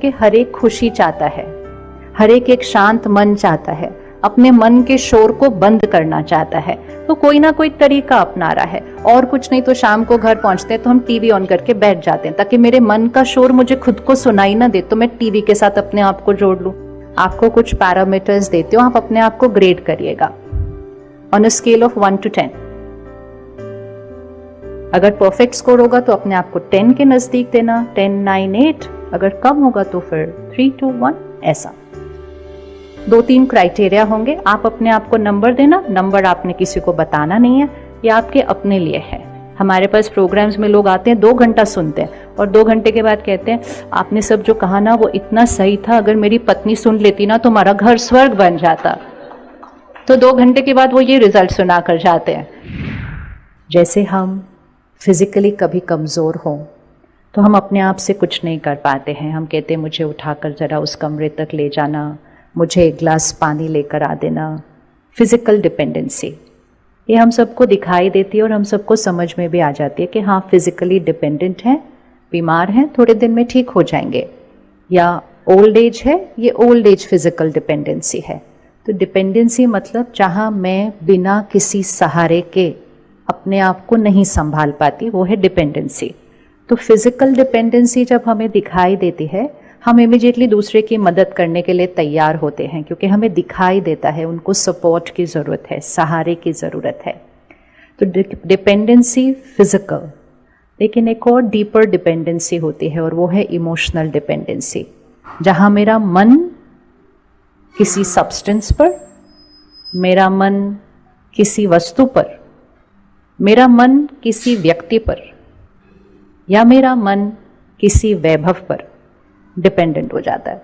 क्योंकि हर एक खुशी चाहता है, हर एक शांत मन चाहता है, अपने मन के शोर को बंद करना चाहता है, तो कोई ना कोई तरीका अपना रहा है। और कुछ नहीं तो शाम को घर पहुंचते हैं तो हम टीवी ऑन करके बैठ जाते हैं ताकि मेरे मन का शोर मुझे खुद को सुनाई ना दे, तो मैं टीवी के साथ अपने आप को जोड़ लूं। आपको कुछ पैरामीटर्स देते हो, आप अपने आप को ग्रेड करिएगा on a scale of 1 to 10। अगर परफेक्ट स्कोर होगा तो अपने आप को 10 के नजदीक देना, 10, 9, 8। अगर कम होगा तो फिर 3, 2, 1 ऐसा। 2-3 क्राइटेरिया होंगे, आप अपने आप को नंबर देना। नंबर आपने किसी को बताना नहीं है, ये आपके अपने लिए है। हमारे पास प्रोग्राम्स में लोग आते हैं, 2 घंटा सुनते हैं और 2 घंटे के बाद कहते हैं आपने सब जो कहा ना वो इतना सही था, अगर मेरी पत्नी सुन लेती ना तो हमारा घर स्वर्ग बन जाता। तो 2 घंटे के बाद वो ये रिजल्ट सुना कर जाते हैं। जैसे हम फिजिकली कभी कमजोर हों तो हम अपने आप से कुछ नहीं कर पाते हैं, हम कहते हैं मुझे उठाकर जरा उस कमरे तक ले जाना, मुझे एक गिलास पानी लेकर आ देना। फिजिकल डिपेंडेंसी ये हम सबको दिखाई देती है और हम सबको समझ में भी आ जाती है कि हाँ फिजिकली डिपेंडेंट हैं, बीमार हैं, थोड़े दिन में ठीक हो जाएंगे। या ओल्ड एज है, ये ओल्ड एज फिजिकल डिपेंडेंसी है। तो डिपेंडेंसी मतलब जहाँ मैं बिना किसी सहारे के अपने आप को नहीं संभाल पाती, वो है डिपेंडेंसी। तो फिजिकल डिपेंडेंसी जब हमें दिखाई देती है, हम इमीडिएटली दूसरे की मदद करने के लिए तैयार होते हैं क्योंकि हमें दिखाई देता है उनको सपोर्ट की ज़रूरत है, सहारे की ज़रूरत है। तो डिपेंडेंसी फिजिकल, लेकिन एक और डीपर डिपेंडेंसी होती है और वो है इमोशनल डिपेंडेंसी, जहाँ मेरा मन किसी सब्सटेंस पर, मेरा मन किसी वस्तु पर, मेरा मन किसी व्यक्ति पर या मेरा मन किसी वैभव पर डिपेंडेंट हो जाता है।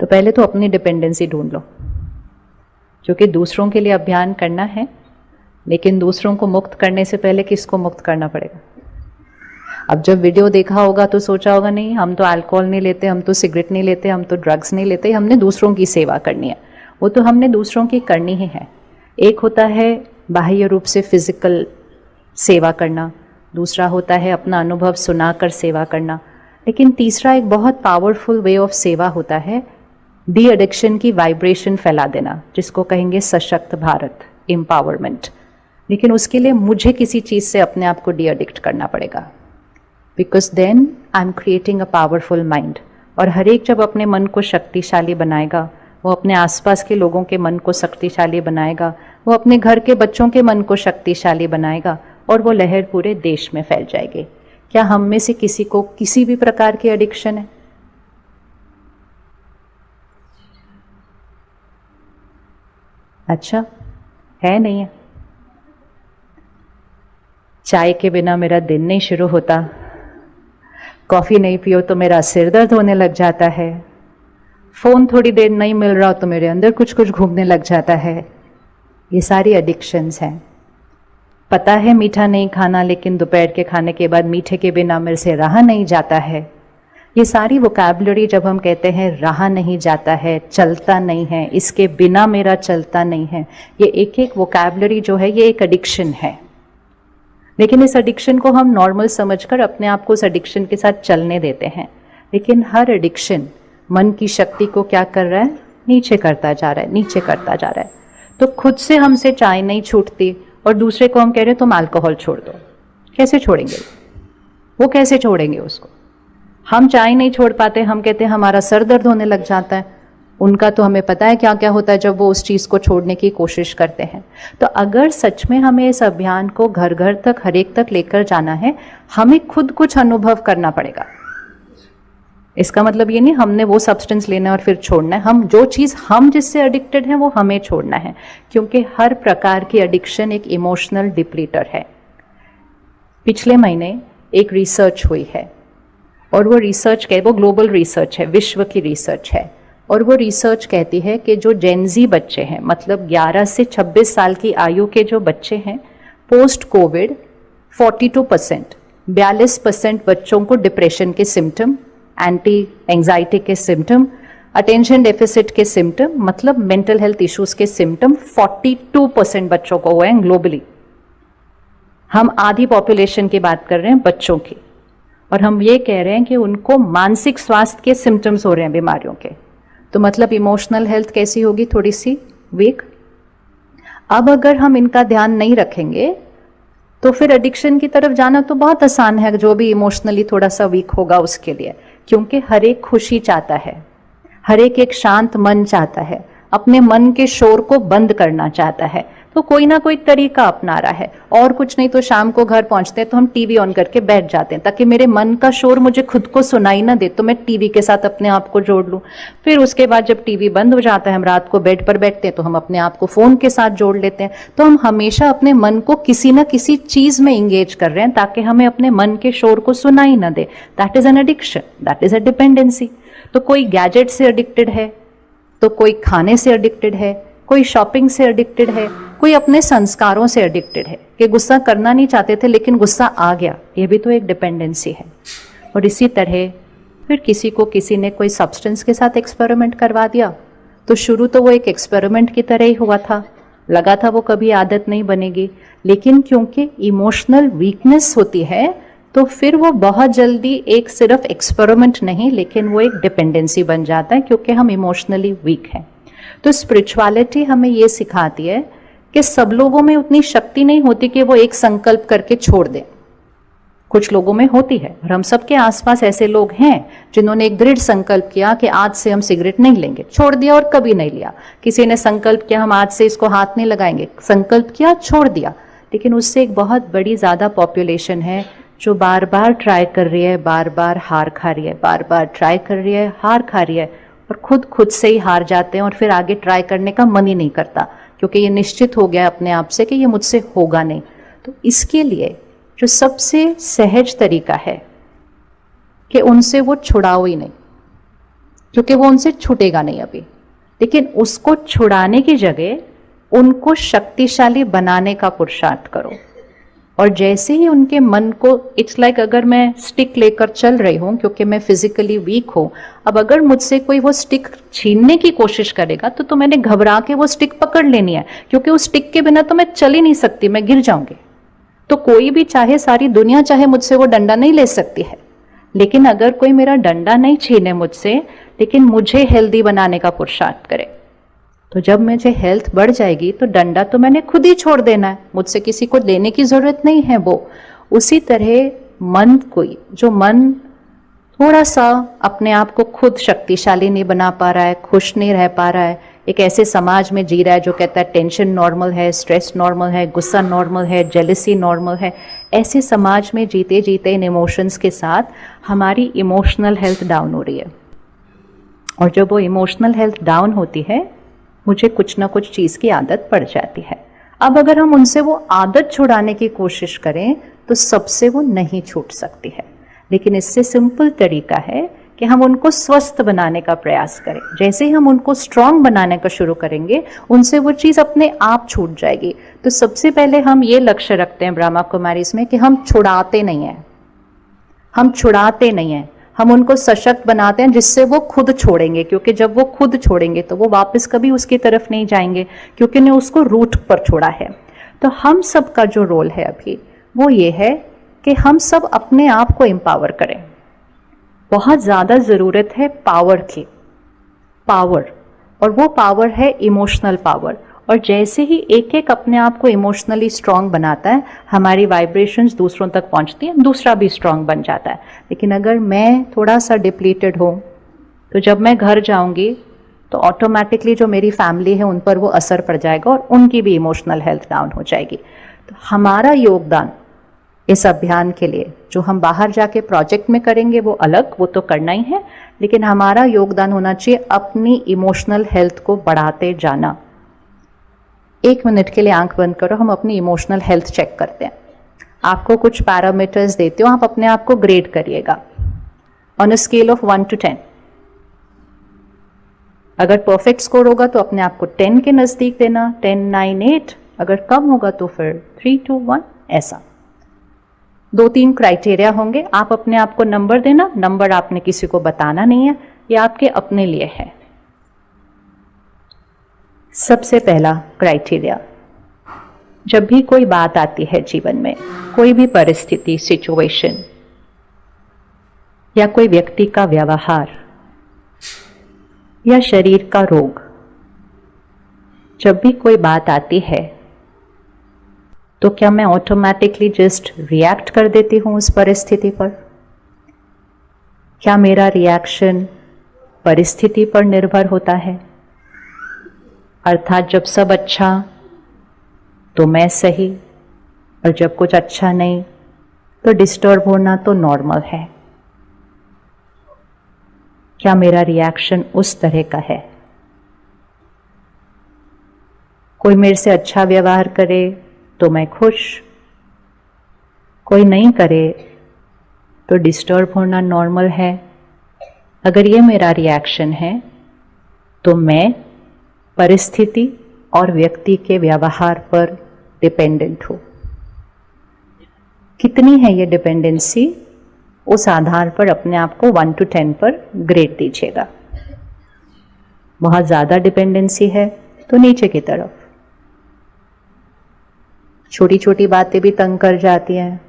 तो पहले तो अपनी डिपेंडेंसी ढूंढ लो, क्योंकि दूसरों के लिए अभियान करना है, लेकिन दूसरों को मुक्त करने से पहले किसको मुक्त करना पड़ेगा। अब जब वीडियो देखा होगा तो सोचा होगा नहीं हम तो अल्कोहल नहीं लेते, हम तो सिगरेट नहीं लेते, हम तो ड्रग्स नहीं लेते, हमने दूसरों की सेवा करनी है। वो तो हमने दूसरों की करनी ही है। एक होता है बाह्य रूप से फिजिकल सेवा करना, दूसरा होता है अपना अनुभव सुनाकर सेवा करना, लेकिन तीसरा एक बहुत पावरफुल वे ऑफ सेवा होता है डी एडिक्शन की वाइब्रेशन फैला देना, जिसको कहेंगे सशक्त भारत, एम्पावरमेंट। लेकिन उसके लिए मुझे किसी चीज़ से अपने आप को डी एडिक्ट करना पड़ेगा, because then I am creating a powerful mind. और हर एक जब अपने मन को शक्तिशाली बनाएगा, वो अपने आसपास के लोगों के मन को शक्तिशाली बनाएगा, वो अपने घर के बच्चों के मन को शक्तिशाली बनाएगा और वो लहर पूरे देश में फैल जाएगी। क्या हम में से किसी को किसी भी प्रकार की एडिक्शन है? अच्छा है, नहीं है? चाय के बिना मेरा दिन नहीं शुरू होता, कॉफी नहीं पियो तो मेरा सिर दर्द होने लग जाता है, फोन थोड़ी देर नहीं मिल रहा तो मेरे अंदर कुछ कुछ घूमने लग जाता है। ये सारी एडिक्शंस हैं। पता है मीठा नहीं खाना, लेकिन दोपहर के खाने के बाद मीठे के बिना मेरे से रहा नहीं जाता है। ये सारी वोकैबुलरी जब हम कहते हैं रहा नहीं जाता है, चलता नहीं है, इसके बिना मेरा चलता नहीं है, ये एक एक वोकैबुलरी जो है ये एक एडिक्शन है। लेकिन इस एडिक्शन को हम नॉर्मल समझकर अपने आप को उस एडिक्शन के साथ चलने देते हैं। लेकिन हर एडिक्शन मन की शक्ति को क्या कर रहा है? नीचे करता जा रहा है, नीचे करता जा रहा है। तो खुद से हमसे चाय नहीं छूटती और दूसरे को हम कह रहे हैं तुम अल्कोहल छोड़ दो। कैसे छोड़ेंगे वो? कैसे छोड़ेंगे उसको? हम चाय नहीं छोड़ पाते, हम कहते हैं हमारा सर दर्द होने लग जाता है। उनका तो हमें पता है क्या क्या होता है जब वो उस चीज़ को छोड़ने की कोशिश करते हैं। तो अगर सच में हमें इस अभियान को घर घर तक, हर एक तक लेकर जाना है, हमें खुद कुछ अनुभव करना पड़ेगा। इसका मतलब ये नहीं हमने वो सब्सटेंस लेना है और फिर छोड़ना है। हम जो चीज़ हम जिससे एडिक्टेड हैं वो हमें छोड़ना है, क्योंकि हर प्रकार की एडिक्शन एक इमोशनल डिप्लीटर है। पिछले महीने एक रिसर्च हुई है और वो रिसर्च वो ग्लोबल रिसर्च है, विश्व की रिसर्च है। और वो रिसर्च कहती है कि जो जेनजी बच्चे हैं, मतलब 11 से 26 साल की आयु के जो बच्चे हैं, पोस्ट कोविड 42%, 42% बच्चों को डिप्रेशन के सिम्टम, एंटी एंजाइटी के सिम्टम, अटेंशन डेफिसिट के सिम्टम, मतलब मेंटल हेल्थ इश्यूज के सिम्टम 42% बच्चों को हुए हैं ग्लोबली। हम आधी पॉपुलेशन की बात कर रहे हैं बच्चों की। और हम ये कह रहे हैं कि उनको मानसिक स्वास्थ्य के सिम्टम्स हो रहे हैं बीमारियों के, तो मतलब इमोशनल हेल्थ कैसी होगी, थोड़ी सी वीक। अब अगर हम इनका ध्यान नहीं रखेंगे तो फिर एडिक्शन की तरफ जाना तो बहुत आसान है, जो भी इमोशनली थोड़ा सा वीक होगा उसके लिए, क्योंकि हर एक खुशी चाहता है, हर एक शांत मन चाहता है, अपने मन के शोर को बंद करना चाहता है, तो कोई ना कोई तरीका अपना रहा है। और कुछ नहीं तो शाम को घर पहुंचते हैं तो हम टीवी ऑन करके बैठ जाते हैं ताकि मेरे मन का शोर मुझे खुद को सुनाई ना दे, तो मैं टीवी के साथ अपने आप को जोड़ लूं। फिर उसके बाद जब टीवी बंद हो जाता है, हम रात को बेड पर बैठते हैं तो हम अपने आप को फोन के साथ जोड़ लेते हैं। तो हम हमेशा अपने मन को किसी ना किसी चीज में इंगेज कर रहे हैं ताकि हमें अपने मन के शोर को सुनाई ना दे। That is an addiction, that is a dependency. तो कोई गैजेट से एडिक्टेड है, तो कोई खाने से एडिक्टेड है, कोई शॉपिंग से एडिक्टेड है, कोई अपने संस्कारों से एडिक्टेड है कि गुस्सा करना नहीं चाहते थे लेकिन गुस्सा आ गया, ये भी तो एक डिपेंडेंसी है। और इसी तरह फिर किसी को किसी ने कोई सब्सटेंस के साथ एक्सपेरिमेंट करवा दिया, तो शुरू तो वो एक एक्सपेरिमेंट की तरह ही हुआ था, लगा था वो कभी आदत नहीं बनेगी, लेकिन क्योंकि इमोशनल वीकनेस होती है तो फिर वो बहुत जल्दी एक सिर्फ एक्सपेरिमेंट नहीं लेकिन वो एक डिपेंडेंसी बन जाता है, क्योंकि हम इमोशनली वीक हैं। तो स्पिरिचुअलिटी हमें ये सिखाती है कि सब लोगों में उतनी शक्ति नहीं होती कि वो एक संकल्प करके छोड़ दें। कुछ लोगों में होती है, और हम सबके आसपास ऐसे लोग हैं जिन्होंने एक दृढ़ संकल्प किया कि आज से हम सिगरेट नहीं लेंगे, छोड़ दिया और कभी नहीं लिया। किसी ने संकल्प किया हम आज से इसको हाथ नहीं लगाएंगे, संकल्प किया, छोड़ दिया। लेकिन उससे एक बहुत बड़ी ज्यादा पॉपुलेशन है जो बार बार ट्राई कर रही है, बार बार हार खा रही है, बार बार ट्राई कर रही है, हार खा रही है, और खुद से ही हार जाते हैं और फिर आगे ट्राई करने का मन ही नहीं करता, क्योंकि ये निश्चित हो गया अपने आप से कि ये मुझसे होगा नहीं। तो इसके लिए जो सबसे सहज तरीका है कि उनसे वो छुड़ाओ ही नहीं, क्योंकि वो उनसे छूटेगा नहीं अभी, लेकिन उसको छुड़ाने की जगह उनको शक्तिशाली बनाने का पुरुषार्थ करो। और जैसे ही उनके मन को, इट्स लाइक अगर मैं स्टिक लेकर चल रही हूँ क्योंकि मैं फिजिकली वीक हूँ, अब अगर मुझसे कोई वो स्टिक छीनने की कोशिश करेगा तो मैंने घबरा के वो स्टिक पकड़ लेनी है, क्योंकि उस स्टिक के बिना तो मैं चल ही नहीं सकती, मैं गिर जाऊंगी। तो कोई भी चाहे, सारी दुनिया चाहे, मुझसे वो डंडा नहीं ले सकती है। लेकिन अगर कोई मेरा डंडा नहीं छीने मुझसे, लेकिन मुझे हेल्दी बनाने का पुरुषार्थ करे, तो जब मुझे हेल्थ बढ़ जाएगी तो डंडा तो मैंने खुद ही छोड़ देना है, मुझसे किसी को लेने की जरूरत नहीं है वो। उसी तरह मन, कोई जो मन थोड़ा सा अपने आप को खुद शक्तिशाली नहीं बना पा रहा है, खुश नहीं रह पा रहा है, एक ऐसे समाज में जी रहा है जो कहता है टेंशन नॉर्मल है, स्ट्रेस नॉर्मल है, गुस्सा नॉर्मल है, जेलसी नॉर्मल है, ऐसे समाज में जीते जीते इन इमोशंस के साथ हमारी इमोशनल हेल्थ डाउन हो रही है। और जब वो इमोशनल हेल्थ डाउन होती है, मुझे कुछ ना कुछ चीज़ की आदत पड़ जाती है। अब अगर हम उनसे वो आदत छुड़ाने की कोशिश करें तो सबसे वो नहीं छूट सकती है, लेकिन इससे सिंपल तरीका है कि हम उनको स्वस्थ बनाने का प्रयास करें। जैसे ही हम उनको स्ट्रांग बनाने का शुरू करेंगे, उनसे वो चीज़ अपने आप छूट जाएगी। तो सबसे पहले हम ये लक्ष्य रखते हैं ब्रह्मा कुमारीज में कि हम छुड़ाते नहीं हैं, हम छुड़ाते नहीं हैं, हम उनको सशक्त बनाते हैं जिससे वो खुद छोड़ेंगे, क्योंकि जब वो खुद छोड़ेंगे तो वो वापस कभी उसकी तरफ नहीं जाएंगे, क्योंकि ने उसको रूट पर छोड़ा है। तो हम सब का जो रोल है अभी वो ये है कि हम सब अपने आप को एम्पावर करें। बहुत ज़्यादा ज़रूरत है पावर की, पावर, और वो पावर है इमोशनल पावर। और जैसे ही एक एक अपने आप को इमोशनली स्ट्रांग बनाता है, हमारी वाइब्रेशंस दूसरों तक पहुंचती हैं, दूसरा भी स्ट्रांग बन जाता है। लेकिन अगर मैं थोड़ा सा डिप्लीटेड हूँ तो जब मैं घर जाऊंगी तो ऑटोमेटिकली जो मेरी फैमिली है उन पर वो असर पड़ जाएगा और उनकी भी इमोशनल हेल्थ डाउन हो जाएगी। तो हमारा योगदान इस अभियान के लिए जो हम बाहर जाके प्रोजेक्ट में करेंगे वो अलग, वो तो करना ही है, लेकिन हमारा योगदान होना चाहिए अपनी इमोशनल हेल्थ को बढ़ाते जाना। 1 मिनट के लिए आंख बंद करो, हम अपनी इमोशनल हेल्थ चेक करते हैं। आपको कुछ पैरामीटर्स देते हो, आप अपने आप को ग्रेड करिएगा on a scale of 1 to 10। अगर परफेक्ट स्कोर होगा तो अपने आप को 10 के नजदीक देना, 10, 9, 8। अगर कम होगा तो फिर 3, 2, 1 ऐसा। 2-3 क्राइटेरिया होंगे, आप अपने आप को नंबर देना, नंबर आपने किसी को बताना नहीं है, ये आपके अपने लिए है। सबसे पहला क्राइटेरिया, जब भी कोई बात आती है जीवन में, कोई भी परिस्थिति, सिचुएशन, या कोई व्यक्ति का व्यवहार या शरीर का रोग, जब भी कोई बात आती है तो क्या मैं ऑटोमेटिकली जस्ट रिएक्ट कर देती हूं उस परिस्थिति पर? क्या मेरा रिएक्शन परिस्थिति पर निर्भर होता है? अर्थात जब सब अच्छा तो मैं सही, और जब कुछ अच्छा नहीं तो डिस्टर्ब होना तो नॉर्मल है। क्या मेरा रिएक्शन उस तरह का है? कोई मेरे से अच्छा व्यवहार करे तो मैं खुश, कोई नहीं करे तो डिस्टर्ब होना नॉर्मल है। अगर ये मेरा रिएक्शन है तो मैं परिस्थिति और व्यक्ति के व्यवहार पर डिपेंडेंट हूँ। कितनी है ये डिपेंडेंसी, उस आधार पर अपने आप को 1 to 10 पर ग्रेड दीजिएगा। बहुत ज़्यादा डिपेंडेंसी है तो नीचे की तरफ, छोटी छोटी बातें भी तंग कर जाती हैं,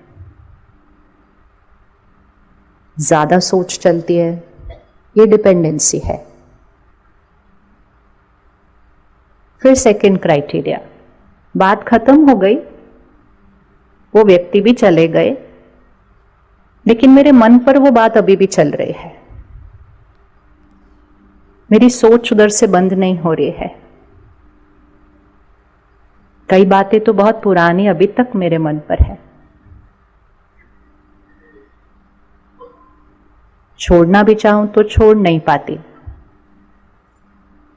ज़्यादा सोच चलती है, ये डिपेंडेंसी है। फिर सेकंड क्राइटेरिया, बात खत्म हो गई, वो व्यक्ति भी चले गए, लेकिन मेरे मन पर वो बात अभी भी चल रही है, मेरी सोच उधर से बंद नहीं हो रही है। कई बातें तो बहुत पुरानी अभी तक मेरे मन पर है। छोड़ना भी चाहूं तो छोड़ नहीं पाती,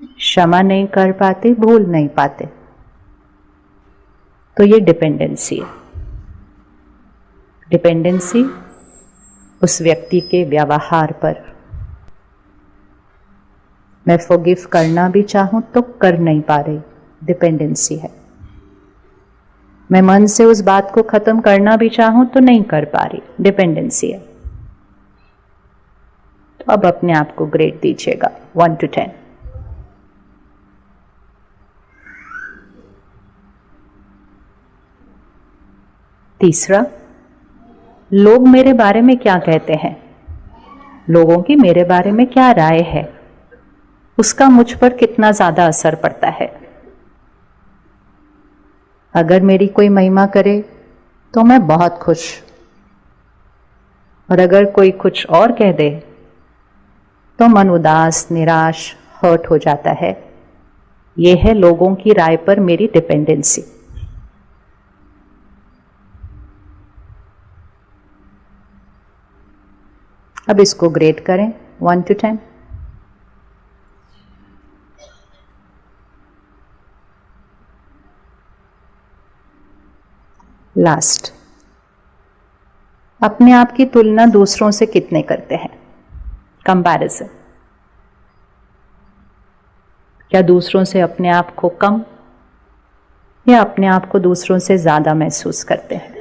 क्षमा नहीं कर पाते, भूल नहीं पाते। तो ये डिपेंडेंसी है। डिपेंडेंसी उस व्यक्ति के व्यवहार पर। मैं फॉरगिव करना भी चाहूं तो कर नहीं पा रही, डिपेंडेंसी है। मैं मन से उस बात को खत्म करना भी चाहूं तो नहीं कर पा रही, डिपेंडेंसी है। तो अब अपने आप को ग्रेड दीजिएगा 1 to 10। तीसरा, लोग मेरे बारे में क्या कहते हैं, लोगों की मेरे बारे में क्या राय है, उसका मुझ पर कितना ज्यादा असर पड़ता है। अगर मेरी कोई महिमा करे तो मैं बहुत खुश, और अगर कोई कुछ और कह दे तो मन उदास, निराश, हर्ट हो जाता है। यह है लोगों की राय पर मेरी डिपेंडेंसी। अब इसको ग्रेड करें 1 to 10। लास्ट, अपने आप की तुलना दूसरों से कितने करते हैं, कंपैरिजन। क्या दूसरों से अपने आप को कम या अपने आप को दूसरों से ज्यादा महसूस करते हैं?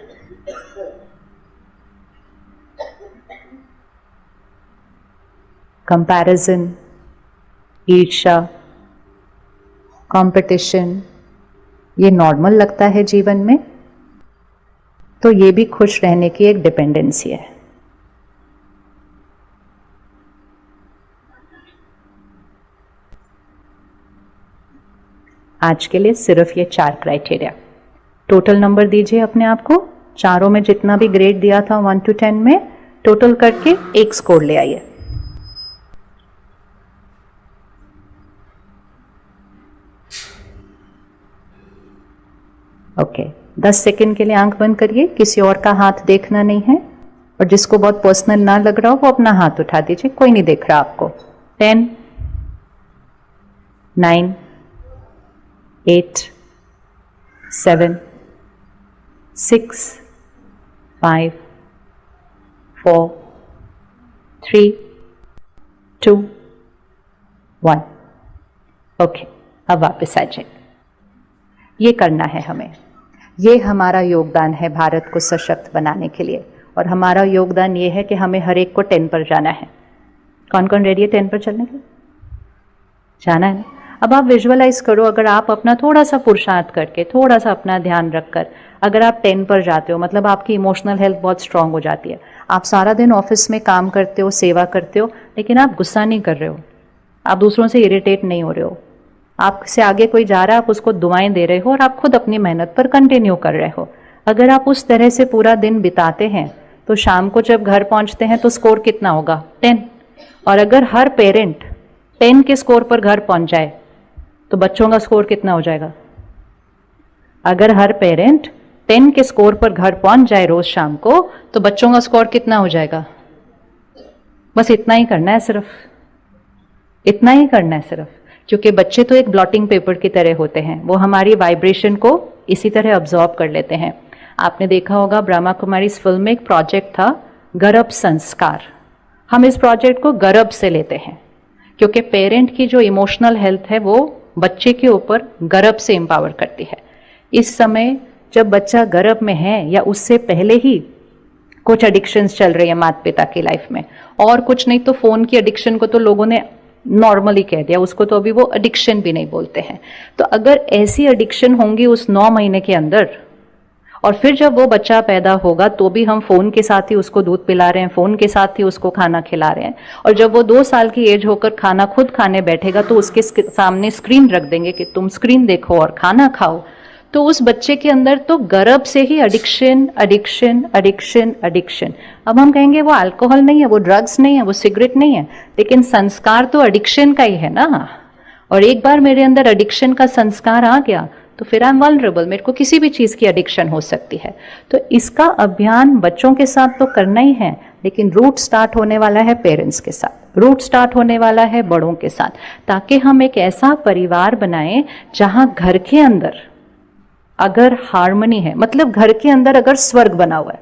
कंपैरिजन, ईर्ष्या, कंपटीशन, ये नॉर्मल लगता है जीवन में, तो ये भी खुश रहने की एक डिपेंडेंसी है। आज के लिए सिर्फ ये 4 क्राइटेरिया। टोटल नंबर दीजिए अपने आप को, चारों में जितना भी ग्रेड दिया था 1 to 10 में, टोटल करके एक स्कोर ले आइए। ओके, 10 सेकंड के लिए आंख बंद करिए, किसी और का हाथ देखना नहीं है, और जिसको बहुत पर्सनल ना लग रहा हो वो अपना हाथ उठा दीजिए, कोई नहीं देख रहा आपको। 10, 9, 8, 7, 6, 5, 4, 3, 2, 1। ओके, अब वापस आ जाए। ये करना है हमें, ये हमारा योगदान है भारत को सशक्त बनाने के लिए, और हमारा योगदान ये है कि हमें हर एक को 10 पर जाना है। कौन कौन रेडी है 10 पर चलने के लिए? जाना है ना? अब आप विजुअलाइज करो, अगर आप अपना थोड़ा सा पुरुषार्थ करके, थोड़ा सा अपना ध्यान रखकर अगर आप 10 पर जाते हो, मतलब आपकी इमोशनल हेल्थ बहुत स्ट्रांग हो जाती है। आप सारा दिन ऑफिस में काम करते हो, सेवा करते हो, लेकिन आप गुस्सा नहीं कर रहे हो, आप दूसरों से इरिटेट नहीं हो रहे हो, आपसे आगे कोई जा रहा है आप उसको दुआएं दे रहे हो और आप खुद अपनी मेहनत पर कंटिन्यू कर रहे हो। अगर आप उस तरह से पूरा दिन बिताते हैं तो शाम को जब घर पहुंचते हैं तो स्कोर कितना होगा? 10। और अगर हर पेरेंट 10 के स्कोर पर घर पहुंच जाए तो बच्चों का स्कोर कितना हो जाएगा? अगर हर पेरेंट 10 के स्कोर पर घर पहुंच जाए रोज शाम को तो बच्चों का स्कोर कितना हो जाएगा? बस इतना ही करना है, सिर्फ इतना ही करना है सिर्फ। क्योंकि बच्चे तो एक ब्लॉटिंग पेपर की तरह होते हैं, वो हमारी वाइब्रेशन को इसी तरह ऑब्जॉर्व कर लेते हैं। आपने देखा होगा ब्रह्मा कुमारी इस फिल्म में एक प्रोजेक्ट था गर्भ संस्कार। हम इस प्रोजेक्ट को गर्भ से लेते हैं क्योंकि पेरेंट की जो इमोशनल हेल्थ है वो बच्चे के ऊपर गर्भ से एम्पावर करती है। इस समय जब बच्चा गर्भ में है या उससे पहले ही कुछ एडिक्शंस चल रही है माता पिता की लाइफ में, और कुछ नहीं तो फोन की एडिक्शन को तो लोगों ने नॉर्मली कह दिया, उसको तो अभी वो एडिक्शन भी नहीं बोलते हैं। तो अगर ऐसी एडिक्शन होंगी उस 9 महीने के अंदर, और फिर जब वो बच्चा पैदा होगा तो भी हम फोन के साथ ही उसको दूध पिला रहे हैं, फोन के साथ ही उसको खाना खिला रहे हैं, और जब वो 2 साल की एज होकर खाना खुद खाने बैठेगा तो उसके सामने स्क्रीन रख देंगे कि तुम स्क्रीन देखो और खाना खाओ, तो उस बच्चे के अंदर तो गर्भ से ही एडिक्शन एडिक्शन एडिक्शन एडिक्शन। अब हम कहेंगे वो अल्कोहल नहीं है, वो ड्रग्स नहीं है, वो सिगरेट नहीं है, लेकिन संस्कार तो एडिक्शन का ही है ना। और एक बार मेरे अंदर एडिक्शन का संस्कार आ गया तो फिर आई एम वल्नरेबल, मेरे को किसी भी चीज की एडिक्शन हो सकती है। तो इसका अभियान बच्चों के साथ तो करना ही है, लेकिन रूट स्टार्ट होने वाला है पेरेंट्स के साथ, रूट स्टार्ट होने वाला है बड़ों के साथ, ताकि हम एक ऐसा परिवार बनाएं जहां घर के अंदर अगर हार्मनी है, मतलब घर के अंदर अगर स्वर्ग बना हुआ है,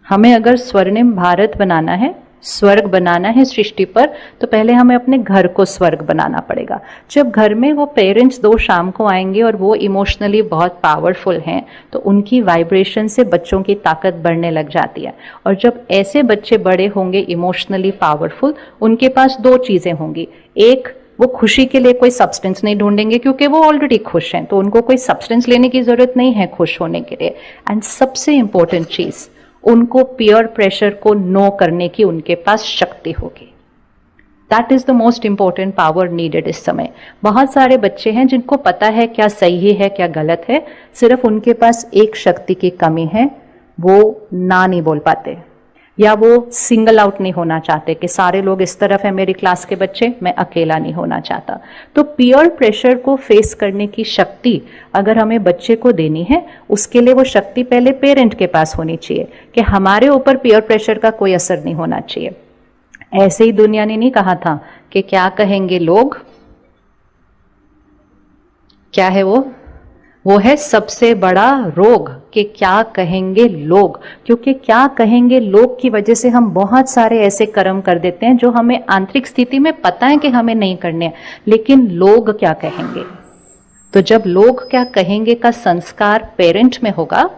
हमें अगर स्वर्णिम भारत बनाना है, स्वर्ग बनाना है सृष्टि पर, तो पहले हमें अपने घर को स्वर्ग बनाना पड़ेगा। जब घर में वो पेरेंट्स 2 शाम को आएंगे और वो इमोशनली बहुत पावरफुल हैं तो उनकी वाइब्रेशन से बच्चों की ताकत बढ़ने लग जाती है। और जब ऐसे बच्चे बड़े होंगे इमोशनली पावरफुल, उनके पास 2 चीजें होंगी। एक, वो खुशी के लिए कोई सब्सटेंस नहीं ढूंढेंगे क्योंकि वो ऑलरेडी खुश हैं, तो उनको कोई सब्सटेंस लेने की जरूरत नहीं है खुश होने के लिए। एंड सबसे इंपॉर्टेंट चीज, उनको पीयर प्रेशर को नो करने की उनके पास शक्ति होगी। That is the most important power needed इस समय। बहुत सारे बच्चे हैं जिनको पता है क्या सही है क्या गलत है, सिर्फ उनके पास एक शक्ति की कमी है, वो ना नहीं बोल पाते, या वो सिंगल आउट नहीं होना चाहते कि सारे लोग इस तरफ है मेरी क्लास के बच्चे, मैं अकेला नहीं होना चाहता। तो पीयर प्रेशर को फेस करने की शक्ति अगर हमें बच्चे को देनी है, उसके लिए वो शक्ति पहले पेरेंट के पास होनी चाहिए कि हमारे ऊपर पीयर प्रेशर का कोई असर नहीं होना चाहिए। ऐसे ही दुनिया ने नहीं कहा था कि क्या कहेंगे लोग, क्या है वो है सबसे बड़ा रोग कि क्या कहेंगे लोग। क्योंकि क्या कहेंगे लोग की वजह से हम बहुत सारे ऐसे कर्म कर देते हैं जो हमें आंतरिक स्थिति में पता है कि हमें नहीं करने हैं, लेकिन लोग क्या कहेंगे। तो जब लोग क्या कहेंगे का संस्कार पेरेंट में होगा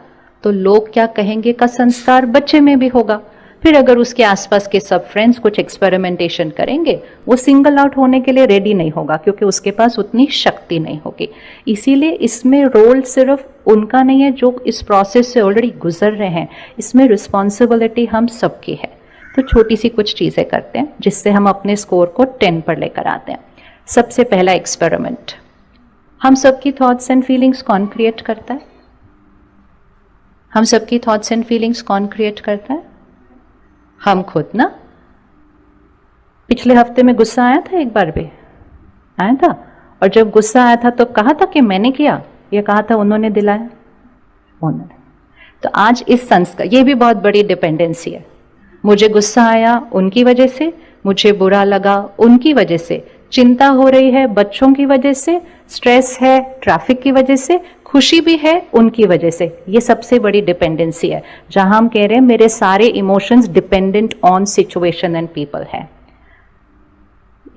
तो लोग क्या कहेंगे का संस्कार बच्चे में भी होगा। फिर अगर उसके आसपास के सब फ्रेंड्स कुछ एक्सपेरिमेंटेशन करेंगे, वो सिंगल आउट होने के लिए रेडी नहीं होगा क्योंकि उसके पास उतनी शक्ति नहीं होगी। इसीलिए इसमें रोल सिर्फ उनका नहीं है जो इस प्रोसेस से ऑलरेडी गुजर रहे हैं, इसमें रिस्पॉन्सिबिलिटी हम सबकी है। तो छोटी सी कुछ चीजें करते हैं जिससे हम अपने स्कोर को 10 पर लेकर आते हैं। सबसे पहला एक्सपेरिमेंट, हम सबकी थॉट्स एंड फीलिंग्स कौन क्रिएट करता है? हम सबकी थॉट्स एंड फीलिंग्स कौन क्रिएट करता है? हम खुद ना। पिछले हफ्ते में गुस्सा आया था, एक बार भी आया था, और जब गुस्सा आया था तो कहा था कि मैंने किया, ये कहा था उन्होंने दिलाया, उन्होंने। तो आज इस संस्कार, ये भी बहुत बड़ी डिपेंडेंसी है। मुझे गुस्सा आया उनकी वजह से, मुझे बुरा लगा उनकी वजह से, चिंता हो रही है बच्चों की वजह से, स्ट्रेस है ट्रैफिक की वजह से, खुशी भी है उनकी वजह से। ये सबसे बड़ी डिपेंडेंसी है जहां हम कह रहे हैं मेरे सारे emotions dependent on situation and people है।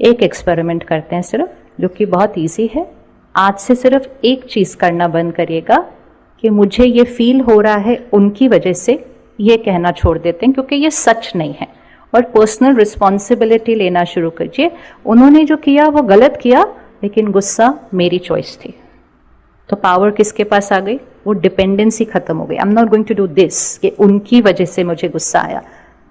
एक एक्सपेरिमेंट करते हैं सिर्फ, जो कि बहुत इजी है। आज से सिर्फ एक चीज करना बंद करिएगा कि मुझे ये फील हो रहा है उनकी वजह से, ये कहना छोड़ देते हैं क्योंकि ये सच नहीं है, और पर्सनल रिस्पॉन्सिबिलिटी लेना शुरू कीजिए। उन्होंने जो किया वो गलत किया, लेकिन गुस्सा मेरी चॉइस थी। तो पावर किसके पास आ गई? वो डिपेंडेंसी खत्म हो गई। I am not going to do this, कि उनकी वजह से मुझे गुस्सा आया,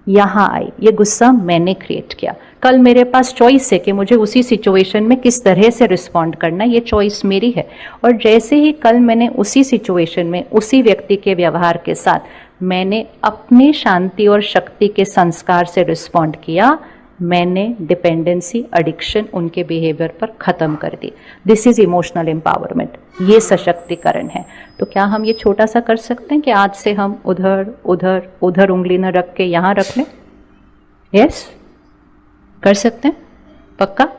यहाँ आई, ये गुस्सा मैंने क्रिएट किया। कल मेरे पास चॉइस है कि मुझे उसी सिचुएशन में किस तरह से रिस्पॉन्ड करना, ये चॉइस मेरी है। और जैसे ही कल मैंने उसी सिचुएशन में उसी व्यक्ति के व्यवहार के साथ मैंने अपनी शांति और शक्ति के संस्कार से रिस्पॉन्ड किया, मैंने डिपेंडेंसी, एडिक्शन उनके बिहेवियर पर खत्म कर दी। दिस इज इमोशनल एम्पावरमेंट, ये सशक्तिकरण है। तो क्या हम ये छोटा सा कर सकते हैं कि आज से हम उधर उधर उधर उंगली न रख के यहाँ रख लें? यस, कर सकते हैं? पक्का?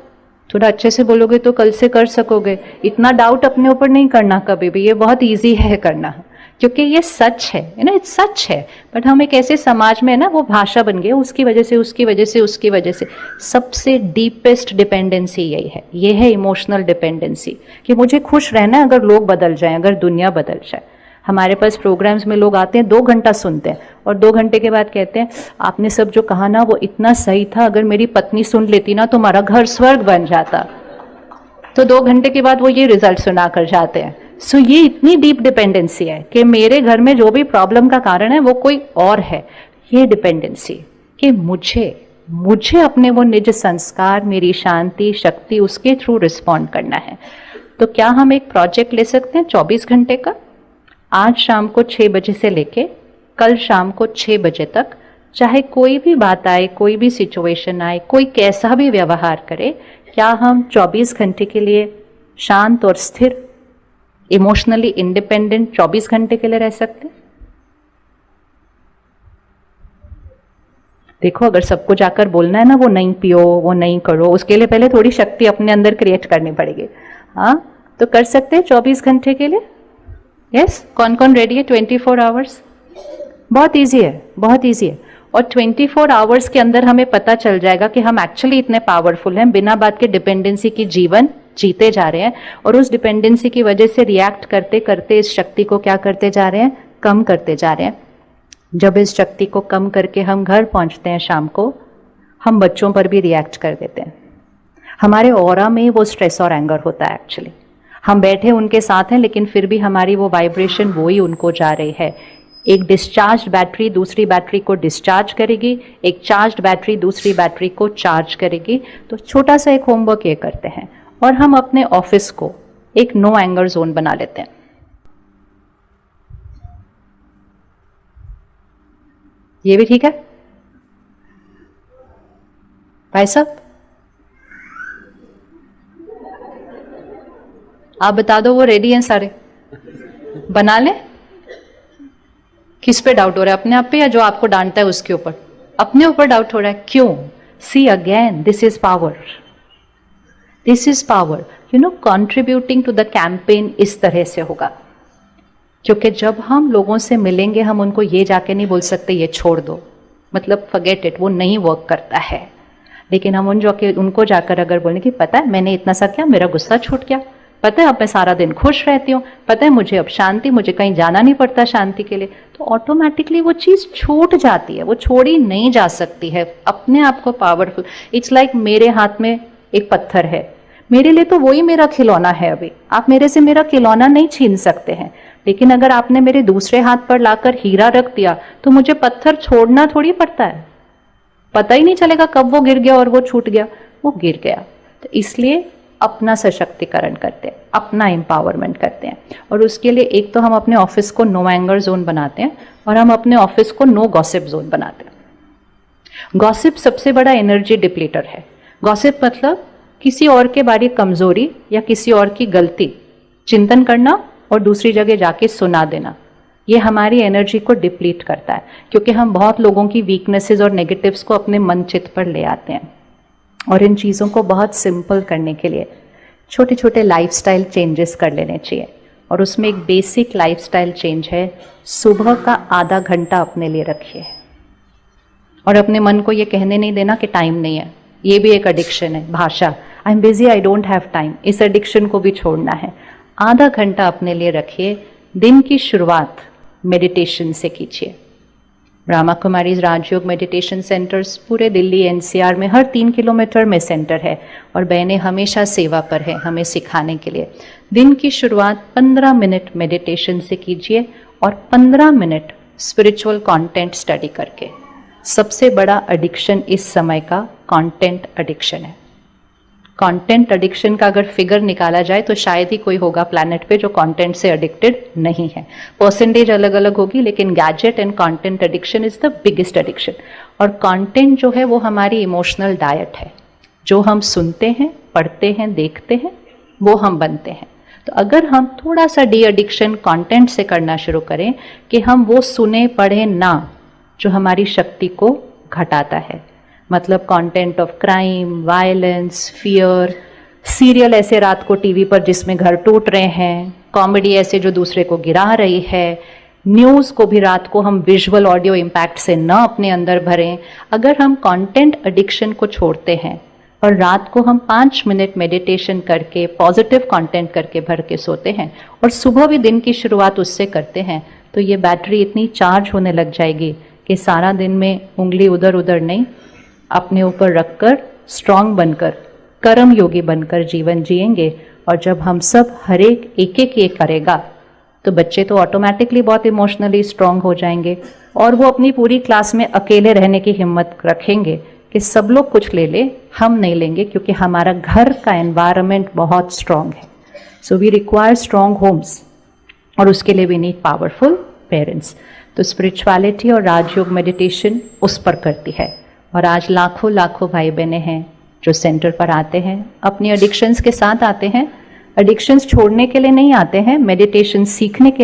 थोड़ा अच्छे से बोलोगे तो कल से कर सकोगे। इतना डाउट अपने ऊपर नहीं करना कभी भी, ये बहुत ईजी है करना, क्योंकि ये सच है ना, सच है। बट हम एक ऐसे समाज में है ना, वो भाषा बन गई, उसकी वजह से उसकी वजह से उसकी वजह से। सबसे डीपेस्ट डिपेंडेंसी यही है, ये है इमोशनल डिपेंडेंसी, कि मुझे खुश रहना है अगर लोग बदल जाएं, अगर दुनिया बदल जाए। हमारे पास प्रोग्राम्स में लोग आते हैं, 2 घंटा सुनते हैं और 2 घंटे के बाद कहते हैं आपने सब जो कहा ना वो इतना सही था, अगर मेरी पत्नी सुन लेती ना तो हमारा घर स्वर्ग बन जाता। तो 2 घंटे के बाद वो ये रिजल्ट सुना कर जाते हैं। सो ये इतनी डीप डिपेंडेंसी है कि मेरे घर में जो भी प्रॉब्लम का कारण है वो कोई और है। ये डिपेंडेंसी कि मुझे अपने वो निज संस्कार, मेरी शांति, शक्ति, उसके थ्रू रिस्पॉन्ड करना है। तो क्या हम एक प्रोजेक्ट ले सकते हैं 24 घंटे का? आज शाम को 6 बजे से लेके कल शाम को 6 बजे तक, चाहे कोई भी बात आए, कोई भी सिचुएशन आए, कोई कैसा भी व्यवहार करे, क्या हम 24 घंटे के लिए शांत और स्थिर, इमोशनली इंडिपेंडेंट 24 घंटे के लिए रह सकते हैं? देखो, अगर सबको जाकर बोलना है ना वो नहीं पियो, वो नहीं करो, उसके लिए पहले थोड़ी शक्ति अपने अंदर क्रिएट करनी पड़ेगी। हाँ, तो कर सकते हैं 24 घंटे के लिए? यस, कौन कौन रेडी है? 24 आवर्स बहुत इजी है, बहुत इजी है। और 24 आवर्स के अंदर हमें पता चल जाएगा कि हम एक्चुअली इतने पावरफुल हैं, बिना बात के डिपेंडेंसी की जीवन जीते जा रहे हैं, और उस डिपेंडेंसी की वजह से रिएक्ट करते करते इस शक्ति को क्या करते जा रहे हैं? कम करते जा रहे हैं। जब इस शक्ति को कम करके हम घर पहुंचते हैं शाम को, हम बच्चों पर भी रिएक्ट कर देते हैं। हमारे ऑरा में वो स्ट्रेस और एंगर होता है एक्चुअली। हम बैठे उनके साथ हैं लेकिन फिर भी हमारी वो वाइब्रेशन वो ही उनको जा रही है। एक डिस्चार्ज बैटरी दूसरी बैटरी को डिस्चार्ज करेगी, एक चार्ज बैटरी दूसरी बैटरी को चार्ज करेगी। तो छोटा सा एक होमवर्क ये करते हैं और हम अपने ऑफिस को एक नो एंगर जोन बना लेते हैं। ये भी ठीक है भाई साहब? आप बता दो, वो रेडी हैं सारे? बना लें? किस पे डाउट हो रहा है, अपने आप पे या जो आपको डांटता है उसके ऊपर? अपने ऊपर डाउट हो रहा है। क्यों? See again, this is power, this is power. You know, contributing to the campaign इस तरह से होगा, क्योंकि जब हम लोगों से मिलेंगे हम उनको ये जाके नहीं बोल सकते ये छोड़ दो, मतलब फॉरगेट इट, वो नहीं वर्क करता है। लेकिन हम उनको जाकर अगर बोलें कि पता है मैंने इतना सा किया, मेरा गुस्सा छूट गया, पता है अब मैं सारा दिन खुश रहती हूँ, पता है मुझे अब शांति, मुझे कहीं जाना नहीं पड़ता शांति के लिए, तो ऑटोमेटिकली वो चीज़ छूट जाती है, वो छोड़ी नहीं जा सकती है। अपने आप को पावरफुल, इट्स लाइक मेरे हाथ में एक पत्थर है, मेरे लिए तो वही मेरा खिलौना है। अभी आप मेरे से मेरा खिलौना नहीं छीन सकते हैं, लेकिन अगर आपने मेरे दूसरे हाथ पर लाकर हीरा रख दिया तो मुझे पत्थर छोड़ना थोड़ी पड़ता है, पता ही नहीं चलेगा कब वो गिर गया और वो छूट गया, वो गिर गया। तो इसलिए अपना सशक्तिकरण करते हैं, अपना एम्पावरमेंट करते हैं। और उसके लिए एक तो हम अपने ऑफिस को नो एंगर जोन बनाते हैं और हम अपने ऑफिस को नो गॉसिप जोन बनाते हैं। गॉसिप सबसे बड़ा एनर्जी डिप्लीटर है। गॉसिप मतलब किसी और के बारे कमजोरी या किसी और की गलती चिंतन करना और दूसरी जगह जाके सुना देना। ये हमारी एनर्जी को डिप्लीट करता है, क्योंकि हम बहुत लोगों की वीकनेसेस और नेगेटिव्स को अपने मन चित्त पर ले आते हैं। और इन चीज़ों को बहुत सिंपल करने के लिए छोटे छोटे लाइफस्टाइल चेंजेस कर लेने चाहिए। और उसमें एक बेसिक लाइफस्टाइल चेंज है, सुबह का आधा घंटा अपने लिए रखिए और अपने मन को ये कहने नहीं देना कि टाइम नहीं है। ये भी एक एडिक्शन है, भाषा, I am busy, I don't have time. इस एडिक्शन को भी छोड़ना है। आधा घंटा अपने लिए रखिए। दिन की शुरुआत मेडिटेशन से कीजिए। ब्रह्मा कुमारीज राजयोग मेडिटेशन सेंटर्स पूरे दिल्ली एनसीआर में हर 3 किलोमीटर में सेंटर है और बहनें हमेशा सेवा पर है हमें सिखाने के लिए। दिन की शुरुआत 15 मिनट मेडिटेशन से कीजिए और 15 मिनट स्पिरिचुअल कंटेंट स्टडी करके। सबसे बड़ा एडिक्शन इस समय का कंटेंट एडिक्शन है। कंटेंट एडिक्शन का अगर फिगर निकाला जाए तो शायद ही कोई होगा प्लैनेट पे जो कंटेंट से एडिक्टेड नहीं है। परसेंटेज अलग अलग होगी लेकिन gadget and content addiction is the biggest addiction. और कंटेंट जो है वो हमारी इमोशनल डाइट है। जो हम सुनते हैं, पढ़ते हैं, देखते हैं, वो हम बनते हैं। तो अगर हम थोड़ा सा डी एडिक्शन कंटेंट से करना शुरू करें कि हम वो सुने पढ़े ना जो हमारी शक्ति को घटाता है, मतलब content of crime, violence, fear, serial ऐसे रात को टीवी पर जिसमें घर टूट रहे हैं, कॉमेडी ऐसे जो दूसरे को गिरा रही है, न्यूज़ को भी रात को हम विजुअल ऑडियो इम्पैक्ट से न अपने अंदर भरें। अगर हम कंटेंट एडिक्शन को छोड़ते हैं और रात को हम 5 मिनट मेडिटेशन करके पॉजिटिव कंटेंट करके भर के सोते हैं और सुबह भी दिन की शुरुआत उससे करते हैं, तो ये बैटरी इतनी चार्ज होने लग जाएगी कि सारा दिन में उंगली उधर उधर नहीं, अपने ऊपर रखकर स्ट्रांग बनकर कर्म योगी बनकर जीवन जिएंगे। और जब हम सब हर एक एक करेगा तो बच्चे तो ऑटोमेटिकली बहुत इमोशनली स्ट्रांग हो जाएंगे और वो अपनी पूरी क्लास में अकेले रहने की हिम्मत रखेंगे कि सब लोग कुछ ले ले, हम नहीं लेंगे क्योंकि हमारा घर का एनवायरनमेंट बहुत स्ट्रांग है। So we require strong homes और उसके लिए वी नीड पावरफुल पेरेंट्स। तो स्पिरिचुअलिटी और राजयोग मेडिटेशन उस पर करती है। और आज लाखों लाखों भाई बहनें हैं जो सेंटर पर आते हैं, अपनी एडिक्शंस के साथ आते हैं। एडिक्शंस छोड़ने के लिए नहीं आते हैं, मेडिटेशन सीखने के